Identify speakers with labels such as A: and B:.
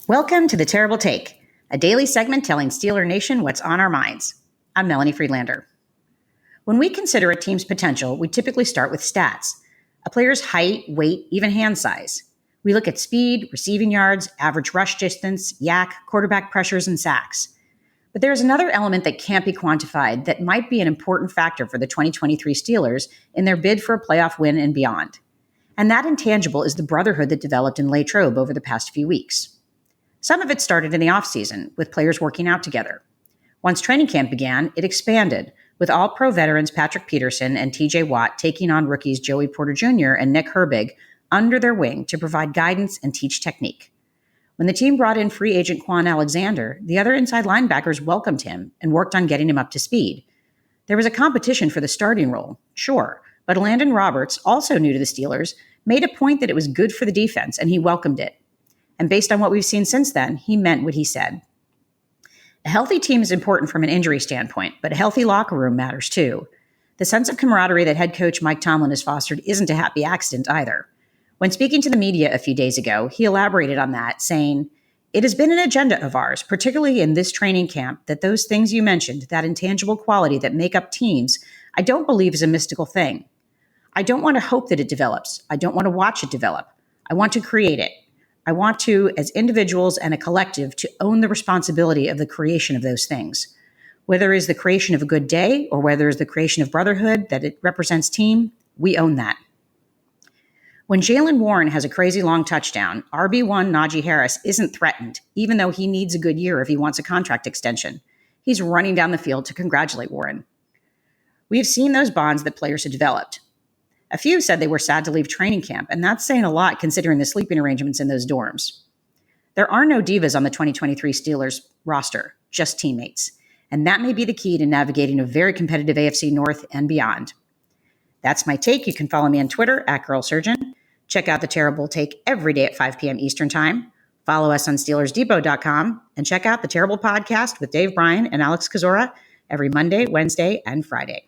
A: Welcome to The Terrible Take, a daily segment telling Steeler Nation what's on our minds. I'm Melanie Friedlander. When we consider a team's potential, we typically start with stats, a player's height, weight, even hand size. We look at speed, receiving yards, average rush distance, yak, quarterback pressures, and sacks. But there's another element that can't be quantified that might be an important factor for the 2023 Steelers in their bid for a playoff win and beyond. And that intangible is the brotherhood that developed in Latrobe over the past few weeks. Some of it started in the offseason, with players working out together. Once training camp began, it expanded, with All-Pro veterans Patrick Peterson and TJ Watt taking on rookies Joey Porter Jr. and Nick Herbig under their wing to provide guidance and teach technique. When the team brought in free agent Quan Alexander, the other inside linebackers welcomed him and worked on getting him up to speed. There was a competition for the starting role, sure, but Landon Roberts, also new to the Steelers, made a point that it was good for the defense, and he welcomed it. And based on what we've seen since then, he meant what he said. A healthy team is important from an injury standpoint, but a healthy locker room matters too. The sense of camaraderie that head coach Mike Tomlin has fostered isn't a happy accident either. When speaking to the media a few days ago, he elaborated on that, saying, "It has been an agenda of ours, particularly in this training camp, that those things you mentioned, that intangible quality that make up teams, I don't believe is a mystical thing. I don't want to hope that it develops. I don't want to watch it develop. I want to create it. I want to, as individuals and a collective, to own the responsibility of the creation of those things. Whether it is the creation of a good day or whether it is the creation of brotherhood that it represents team, we own that." When Jaylen Warren has a crazy long touchdown, RB1 Najee Harris isn't threatened, even though he needs a good year if he wants a contract extension. He's running down the field to congratulate Warren. We have seen those bonds that players have developed. A few said they were sad to leave training camp, and that's saying a lot considering the sleeping arrangements in those dorms. There are no divas on the 2023 Steelers roster, just teammates. And that may be the key to navigating a very competitive AFC North and beyond. That's my take. You can follow me on Twitter @GirlSurgeon. Check out The Terrible Take every day at 5 p.m. Eastern Time. Follow us on SteelersDepot.com and check out The Terrible Podcast with Dave Bryan and Alex Kozora every Monday, Wednesday, and Friday.